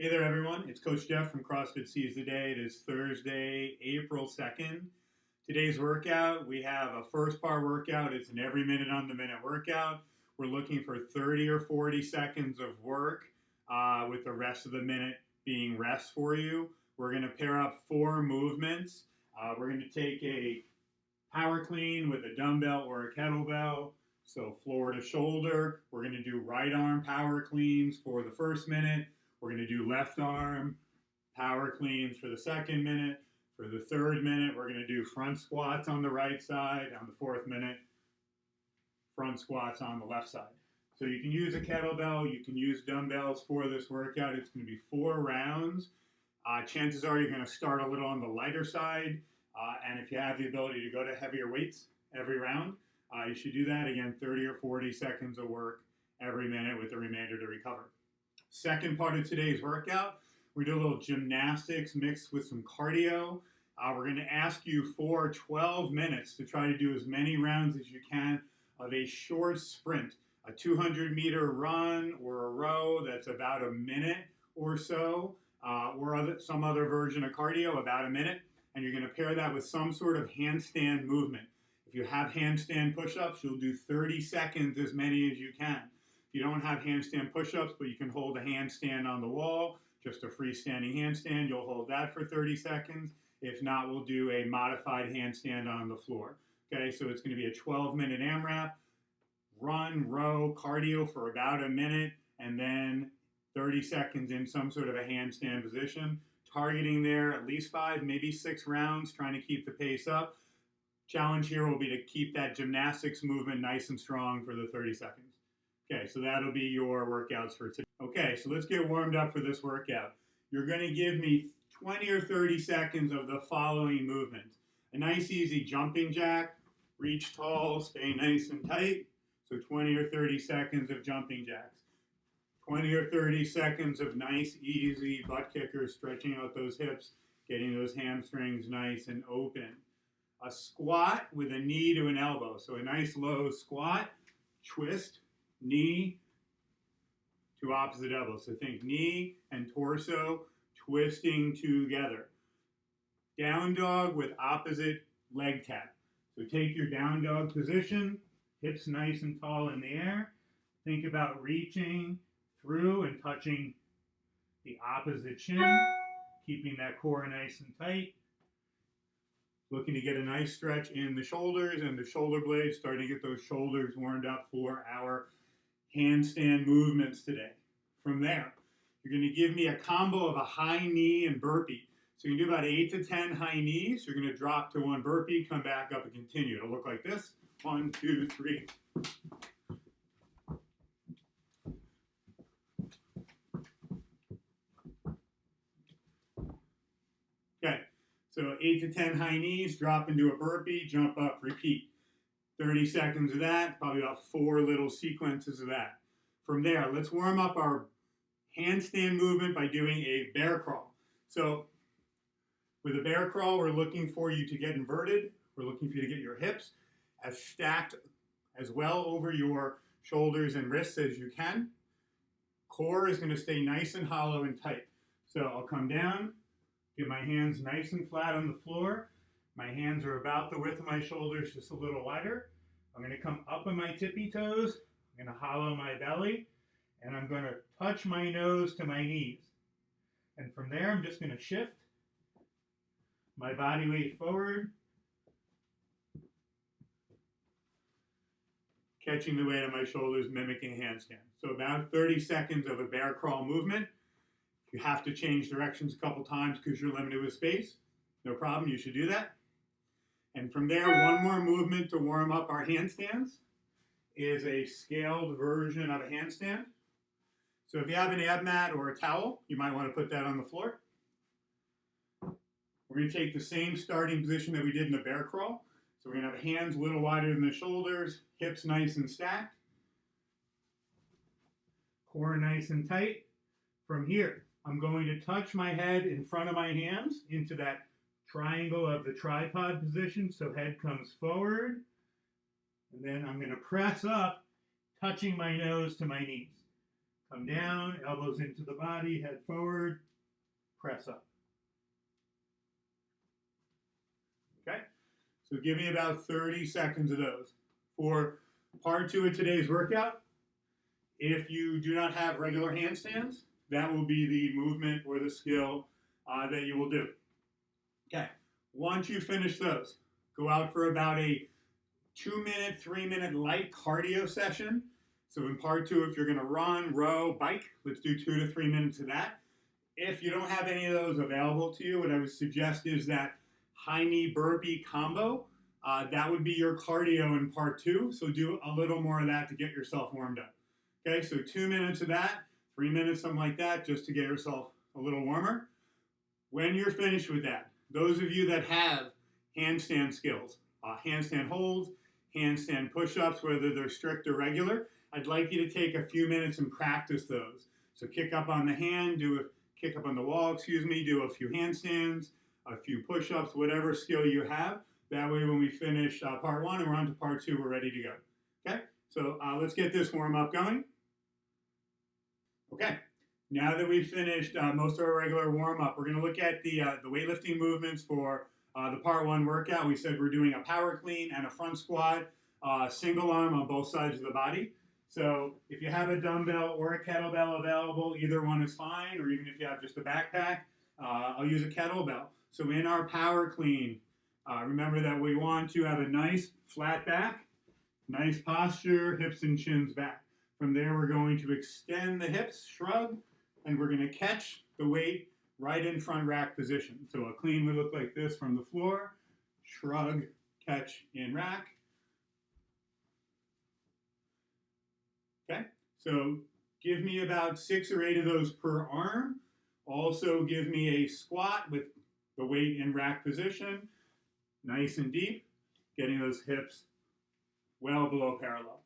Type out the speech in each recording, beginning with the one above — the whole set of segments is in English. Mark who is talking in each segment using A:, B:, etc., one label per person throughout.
A: Hey there, everyone. It's Coach Jeff from CrossFit Seize the Day. It is Thursday, April 2nd. Today's workout, we have a first bar workout. It's an every minute on the minute workout. We're looking for 30 or 40 seconds of work with the rest of the minute being rest for you. We're going to pair up 4 movements. We're going to take a power clean with a dumbbell or a kettlebell. So floor to shoulder. We're going to do right arm power cleans for the first minute. We're going to do left arm power cleans for the second minute. For the third minute, we're going to do front squats on the right side. On the fourth minute, front squats on the left side. So you can use a kettlebell, you can use dumbbells for this workout. It's going to be 4 rounds. Chances are you're going to start a little on the lighter side. And if you have the ability to go to heavier weights every round, you should do that. Again, 30 or 40 seconds of work every minute with the remainder to recover. Second part of today's workout, we do a little gymnastics mixed with some cardio. We're going to ask you for 12 minutes to try to do as many rounds as you can of a short sprint, a 200-meter run or a row that's about a minute or so, or some other version of cardio, about a minute, and you're going to pair that with some sort of handstand movement. If you have handstand push-ups, you'll do 30 seconds, as many as you can. If you don't have handstand push-ups, but you can hold a handstand on the wall, just a freestanding handstand, you'll hold that for 30 seconds. If not, we'll do a modified handstand on the floor. Okay, so it's going to be a 12-minute AMRAP, run, row, cardio for about a minute, and then 30 seconds in some sort of a handstand position. Targeting there at least 5, maybe 6 rounds, trying to keep the pace up. Challenge here will be to keep that gymnastics movement nice and strong for the 30 seconds. Okay, so that'll be your workouts for today. Okay, so let's get warmed up for this workout. You're going to give me 20 or 30 seconds of the following movements. A nice easy jumping jack, reach tall, stay nice and tight. So 20 or 30 seconds of jumping jacks. 20 or 30 seconds of nice easy butt kickers, stretching out those hips, getting those hamstrings nice and open. A squat with a knee to an elbow. So a nice low squat, twist, knee to opposite elbow. So think knee and torso twisting together. Down dog with opposite leg tap. So take your down dog position, hips nice and tall in the air. Think about reaching through and touching the opposite shin, keeping that core nice and tight. Looking to get a nice stretch in the shoulders and the shoulder blades, starting to get those shoulders warmed up for our handstand movements today. From there, you're going to give me a combo of a high knee and burpee. So you can do about 8 to 10 high knees. You're going to drop to 1 burpee, come back up and continue. It'll look like this. 1, 2, 3. Okay, so 8 to 10 high knees, drop into a burpee, jump up, repeat. 30 seconds of that, probably about 4 little sequences of that. From there, let's warm up our handstand movement by doing a bear crawl. So with a bear crawl, we're looking for you to get inverted. We're looking for you to get your hips as stacked as well over your shoulders and wrists as you can. Core is going to stay nice and hollow and tight. So I'll come down, get my hands nice and flat on the floor. My hands are about the width of my shoulders, just a little wider. I'm going to come up on my tippy toes. I'm going to hollow my belly. And I'm going to touch my nose to my knees. And from there, I'm just going to shift my body weight forward, catching the weight on my shoulders, mimicking a handstand. So about 30 seconds of a bear crawl movement. If you have to change directions a couple times because you're limited with space, no problem, you should do that. And from there, one more movement to warm up our handstands is a scaled version of a handstand. So if you have an ab mat or a towel, you might want to put that on the floor. We're going to take the same starting position that we did in the bear crawl. So we're going to have hands a little wider than the shoulders, hips nice and stacked, core nice and tight. From here, I'm going to touch my head in front of my hands into that triangle of the tripod position. So head comes forward, and then I'm going to press up, touching my nose to my knees. Come down, elbows into the body, head forward, press up. Okay, so give me about 30 seconds of those. For part 2 of today's workout, if you do not have regular handstands, that will be the movement or the skill that you will do. Okay, once you finish those, go out for about a 2-minute, 3-minute light cardio session. So in part 2, if you're going to run, row, bike, let's do 2 to 3 minutes of that. If you don't have any of those available to you, what I would suggest is that high knee burpee combo. That would be your cardio in part 2. So do a little more of that to get yourself warmed up. Okay, so 2 minutes of that, 3 minutes, something like that, just to get yourself a little warmer. When you're finished with that, those of you that have handstand skills, handstand holds, handstand push-ups, whether they're strict or regular, I'd like you to take a few minutes and practice those. So kick up on the hand, kick up on the wall, do a few handstands, a few push-ups, whatever skill you have. That way when we finish part 1 and we're on to part 2, we're ready to go. Okay, so let's get this warm-up going. Okay, now that we've finished most of our regular warm-up, we're going to look at the weightlifting movements for the part 1 workout. We said we're doing a power clean and a front squat, single arm on both sides of the body. So if you have a dumbbell or a kettlebell available, either one is fine, or even if you have just a backpack, I'll use a kettlebell. So in our power clean, remember that we want to have a nice flat back, nice posture, hips and shins back. From there, we're going to extend the hips, shrug, and we're going to catch the weight right in front rack position. So a clean would look like this from the floor, shrug, catch in rack. Okay, so give me about 6 or 8 of those per arm. Also give me a squat with the weight in rack position, nice and deep, getting those hips well below parallel.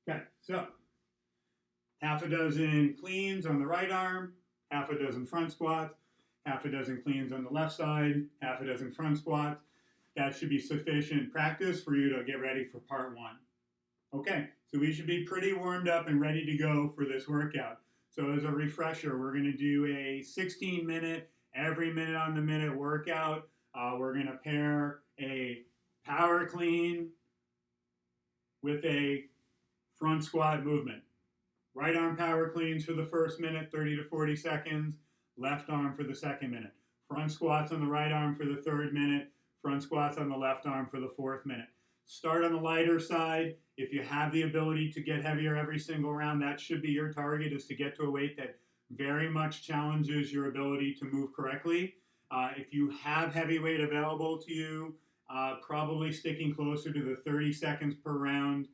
A: Okay, so half a dozen cleans on the right arm, half a dozen front squats, half a dozen cleans on the left side, half a dozen front squats. That should be sufficient practice for you to get ready for part 1. Okay, so we should be pretty warmed up and ready to go for this workout. So as a refresher, we're going to do a 16-minute, every minute on the minute workout. We're going to pair a power clean with a front squat movement. Right arm power cleans for the first minute, 30 to 40 seconds. Left arm for the second minute. Front squats on the right arm for the third minute. Front squats on the left arm for the fourth minute. Start on the lighter side. If you have the ability to get heavier every single round, that should be your target, is to get to a weight that very much challenges your ability to move correctly. If you have heavy weight available to you, probably sticking closer to the 30 seconds per round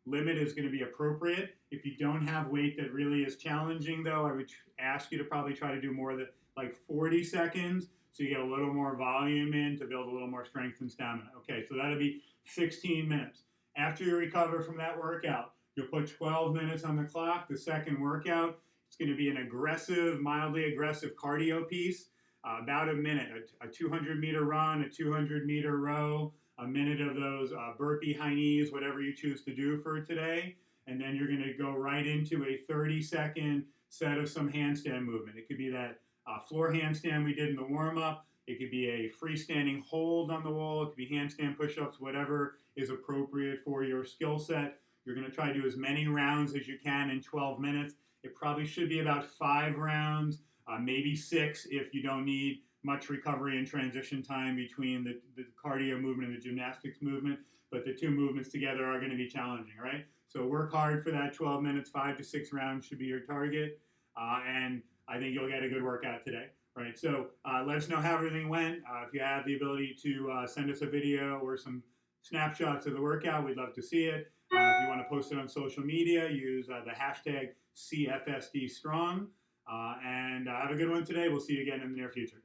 A: limit is going to be appropriate. If you don't have weight that really is challenging, though, I would ask you to probably try to do more than like 40 seconds, so you get a little more volume in to build a little more strength and stamina. Okay, so that'll be 16 minutes. After you recover from that workout, you'll put 12 minutes on the clock. The second workout, it's going to be an aggressive, mildly aggressive cardio piece, about a minute, a 200-meter run, a 200-meter row, a minute of those burpee high knees, whatever you choose to do for today. And then you're going to go right into a 30-second set of some handstand movement. It could be that floor handstand we did in the warm-up. It could be a freestanding hold on the wall. It could be handstand push-ups, whatever is appropriate for your skill set. You're going to try to do as many rounds as you can in 12 minutes. It probably should be about 5 rounds, maybe 6 if you don't need much recovery and transition time between the cardio movement and the gymnastics movement. But the two movements together are going to be challenging, right? So work hard for that 12 minutes, 5 to 6 rounds should be your target. And I think you'll get a good workout today, right? So let us know how everything went. If you have the ability to send us a video or some snapshots of the workout, we'd love to see it. If you want to post it on social media, use the hashtag CFSDstrong. And have a good one today. We'll see you again in the near future.